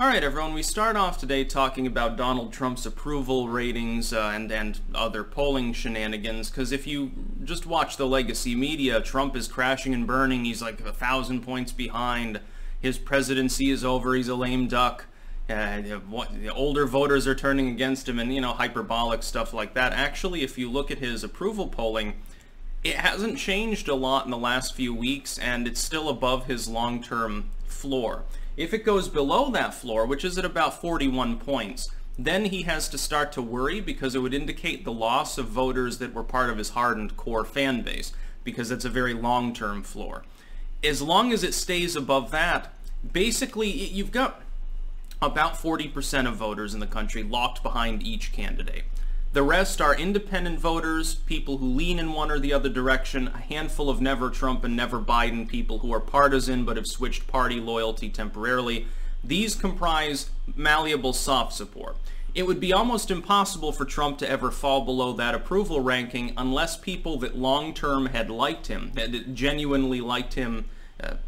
Alright everyone, we start off today talking about Donald Trump's approval ratings and other polling shenanigans, because if you just watch the legacy media, Trump is crashing and burning, he's like 1,000 points behind, his presidency is over, he's a lame duck, the older voters are turning against him, and hyperbolic stuff like that. Actually, if you look at his approval polling, it hasn't changed a lot in the last few weeks, and it's still above his long-term floor. If it goes below that floor, which is at about 41 points, then he has to start to worry, because it would indicate the loss of voters that were part of his hardened core fan base, because it's a very long-term floor. As long as it stays above that, basically you've got about 40% of voters in the country locked behind each candidate. The rest are independent voters, people who lean in one or the other direction, a handful of never Trump and never Biden people who are partisan but have switched party loyalty temporarily. These comprise malleable soft support. It would be almost impossible for Trump to ever fall below that approval ranking unless people that long-term had liked him, that genuinely liked him,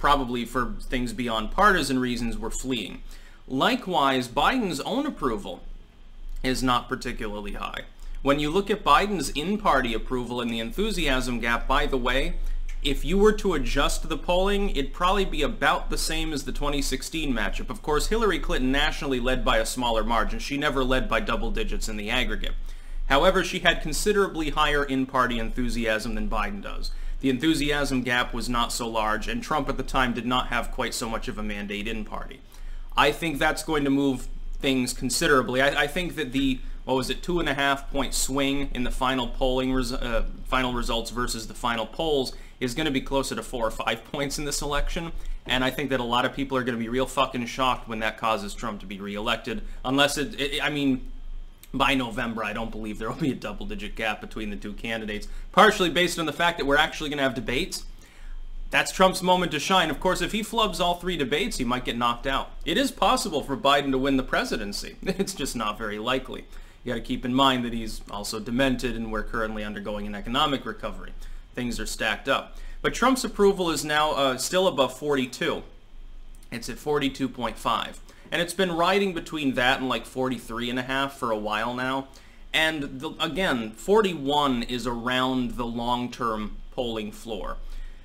probably for things beyond partisan reasons, were fleeing. Likewise, Biden's own approval is not particularly high. When you look at Biden's in-party approval and the enthusiasm gap, by the way, if you were to adjust the polling, it'd probably be about the same as the 2016 matchup. Of course, Hillary Clinton nationally led by a smaller margin. She never led by double digits in the aggregate. However, she had considerably higher in-party enthusiasm than Biden does. The enthusiasm gap was not so large, and Trump at the time did not have quite so much of a mandate in-party. I think that's going to move things considerably. I think that the, 2.5-point swing in the final polling final results versus the final polls is going to be closer to 4 or 5 points in this election, and I think that a lot of people are going to be real fucking shocked when that causes Trump to be reelected, unless by November, I don't believe there will be a double-digit gap between the two candidates, partially based on the fact that we're actually going to have debates. That's Trump's moment to shine. Of course, if he flubs all 3 debates, he might get knocked out. It is possible for Biden to win the presidency. It's just not very likely. You got to keep in mind that he's also demented and we're currently undergoing an economic recovery. Things are stacked up. But Trump's approval is now still above 42. It's at 42.5. And it's been riding between that and like 43.5 for a while now. And again, 41 is around the long-term polling floor.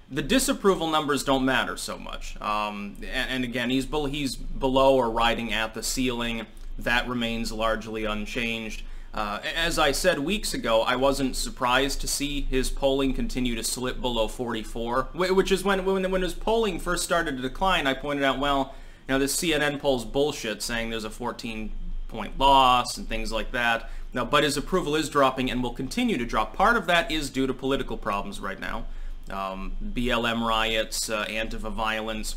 The disapproval numbers don't matter so much. And again, he's below or riding at the ceiling. That remains largely unchanged. As I said weeks ago, I wasn't surprised to see his polling continue to slip below 44, which is when his polling first started to decline. I pointed out, well, this CNN poll's bullshit, saying there's a 14-point loss and things like that. Now, but his approval is dropping and will continue to drop. Part of that is due to political problems right now. BLM riots, Antifa violence.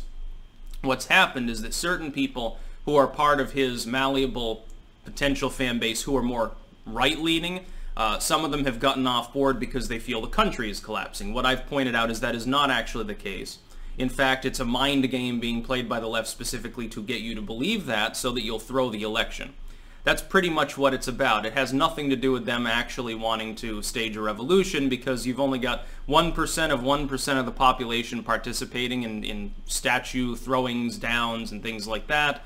What's happened is that certain people who are part of his malleable potential fan base who are more right-leaning, some of them have gotten off board because they feel the country is collapsing. What I've pointed out is that is not actually the case. In fact, it's a mind game being played by the left specifically to get you to believe that so that you'll throw the election. That's pretty much what it's about. It has nothing to do with them actually wanting to stage a revolution, because you've only got 1% of 1% of the population participating in statue throwings, downs, and things like that.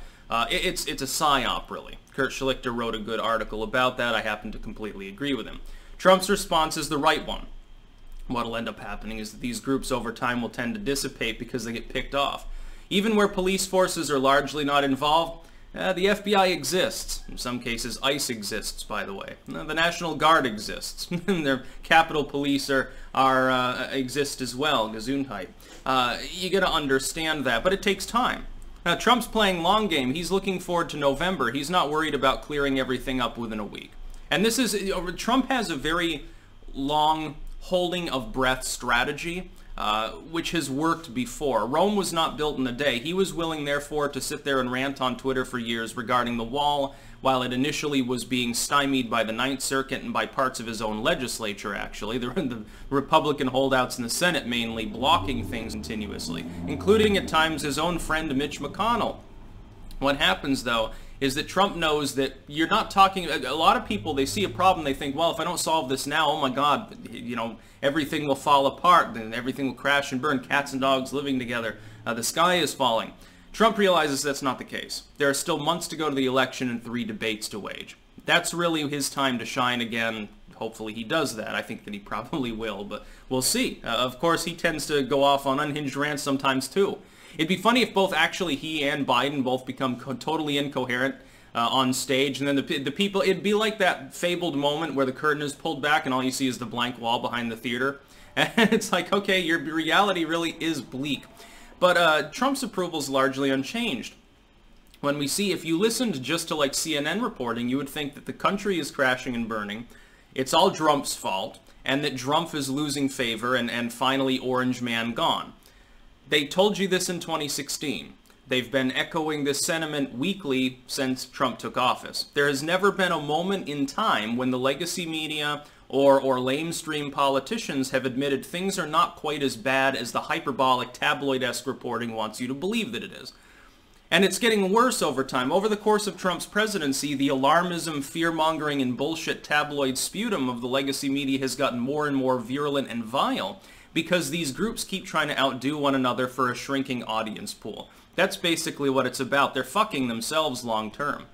It's a psyop, really. Kurt Schlichter wrote a good article about that. I happen to completely agree with him. Trump's response is the right one. What'll end up happening is that these groups over time will tend to dissipate because they get picked off. Even where police forces are largely not involved, the FBI exists. In some cases, ICE exists, by the way. The National Guard exists. Their Capitol Police exist as well, Gesundheit. You gotta understand that, but it takes time. Now, Trump's playing long game. He's looking forward to November. He's not worried about clearing everything up within a week. And this is, Trump has a very long holding of breath strategy, which has worked before. Rome was not built in a day. He was willing, therefore, to sit there and rant on Twitter for years regarding the wall, while it initially was being stymied by the Ninth Circuit and by parts of his own legislature, actually. The Republican holdouts in the Senate mainly blocking things continuously, including at times his own friend Mitch McConnell. What happens, though, is that Trump knows that you're not talking, a lot of people, they see a problem, they think, well, if I don't solve this now, oh my God, everything will fall apart, then everything will crash and burn, cats and dogs living together, the sky is falling. Trump realizes that's not the case. There are still months to go to the election and 3 debates to wage. That's really his time to shine again. Hopefully he does that. I think that he probably will, but we'll see. Of course, he tends to go off on unhinged rants sometimes too. It'd be funny if both actually he and Biden both become totally incoherent on stage, and then the people, it'd be like that fabled moment where the curtain is pulled back and all you see is the blank wall behind the theater. And it's like, okay, your reality really is bleak. But Trump's approval is largely unchanged. When we see, if you listened just to like CNN reporting, you would think that the country is crashing and burning, it's all Trump's fault, and that Trump is losing favor, and finally Orange Man gone. They told you this in 2016. They've been echoing this sentiment weekly since Trump took office. There has never been a moment in time when the legacy media or lamestream politicians have admitted things are not quite as bad as the hyperbolic tabloid-esque reporting wants you to believe that it is. And it's getting worse over time. Over the course of Trump's presidency, the alarmism, fear-mongering, and bullshit tabloid sputum of the legacy media has gotten more and more virulent and vile because these groups keep trying to outdo one another for a shrinking audience pool. That's basically what it's about. They're fucking themselves long term.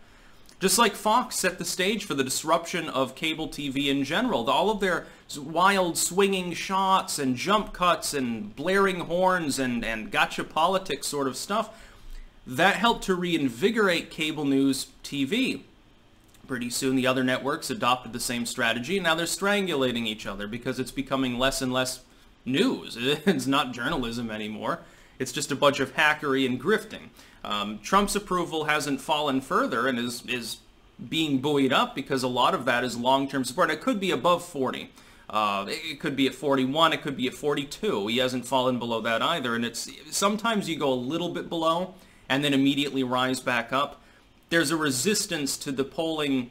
Just like Fox set the stage for the disruption of cable TV in general. All of their wild swinging shots and jump cuts and blaring horns and gotcha politics sort of stuff, that helped to reinvigorate cable news TV. Pretty soon the other networks adopted the same strategy, and now they're strangulating each other because it's becoming less and less news. It's not journalism anymore. It's just a bunch of hackery and grifting. Trump's approval hasn't fallen further and is being buoyed up because a lot of that is long-term support. It could be above 40. It could be at 41. It could be at 42. He hasn't fallen below that either. And it's sometimes you go a little bit below and then immediately rise back up. There's a resistance to the polling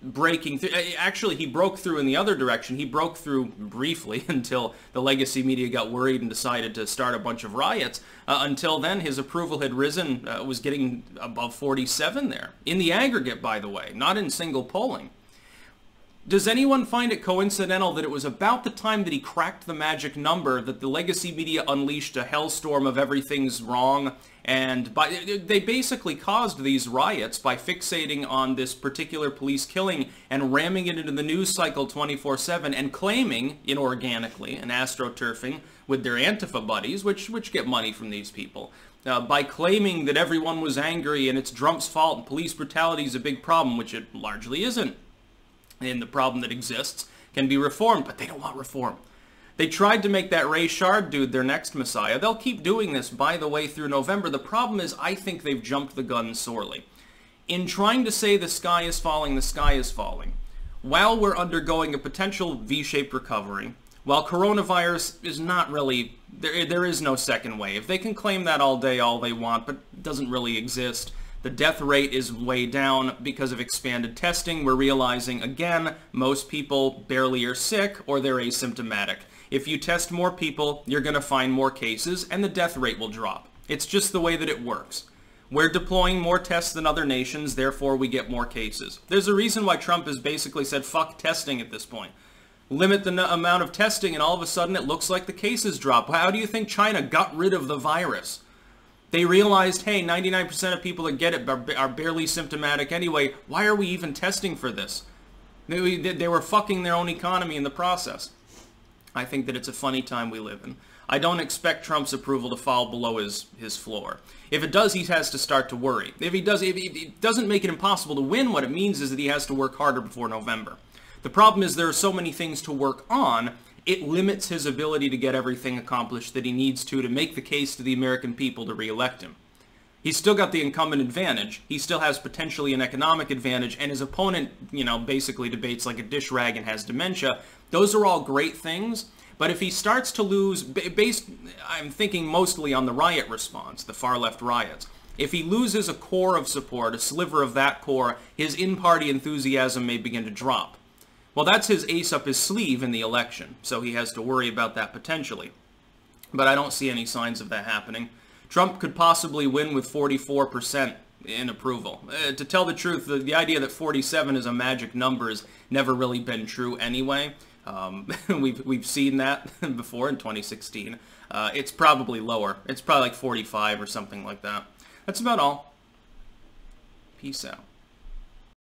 breaking through. Actually, he broke through in the other direction. He broke through briefly until the legacy media got worried and decided to start a bunch of riots. Until then, his approval had risen, was getting above 47 there. In the aggregate, by the way, not in single polling. Does anyone find it coincidental that it was about the time that he cracked the magic number that the legacy media unleashed a hellstorm of everything's wrong? And they basically caused these riots by fixating on this particular police killing and ramming it into the news cycle 24/7 and claiming, inorganically, and astroturfing with their Antifa buddies, which get money from these people, by claiming that everyone was angry and it's Trump's fault and police brutality is a big problem, which it largely isn't. And the problem that exists can be reformed, but they don't want reform. They tried to make that Ray Shard dude their next messiah. They'll keep doing this, by the way, through November. The problem is I think they've jumped the gun sorely. In trying to say the sky is falling, the sky is falling. While we're undergoing a potential V-shaped recovery, while coronavirus is not really, there is no second wave. They can claim that all day, all they want, but it doesn't really exist. The death rate is way down because of expanded testing. We're realizing, again, most people barely are sick or they're asymptomatic. If you test more people, you're going to find more cases and the death rate will drop. It's just the way that it works. We're deploying more tests than other nations, therefore we get more cases. There's a reason why Trump has basically said, fuck testing at this point. Limit the amount of testing and all of a sudden it looks like the cases drop. How do you think China got rid of the virus? They realized, hey, 99% of people that get it are barely symptomatic anyway. Why are we even testing for this? They were fucking their own economy in the process. I think that it's a funny time we live in. I don't expect Trump's approval to fall below his floor. If it does, he has to start to worry. If it doesn't make it impossible to win, what it means is that he has to work harder before November. The problem is there are so many things to work on, it limits his ability to get everything accomplished that he needs to make the case to the American people to re-elect him. He's still got the incumbent advantage. He still has potentially an economic advantage, and his opponent, basically debates like a dish rag and has dementia. Those are all great things, but if he starts to lose, I'm thinking mostly on the riot response, the far-left riots. If he loses a core of support, a sliver of that core, his in-party enthusiasm may begin to drop. Well, that's his ace up his sleeve in the election, so he has to worry about that potentially. But I don't see any signs of that happening. Trump could possibly win with 44% in approval. To tell the truth, the idea that 47 is a magic number has never really been true anyway. We've seen that before in 2016. It's probably lower. It's probably like 45 or something like that. That's about all. Peace out.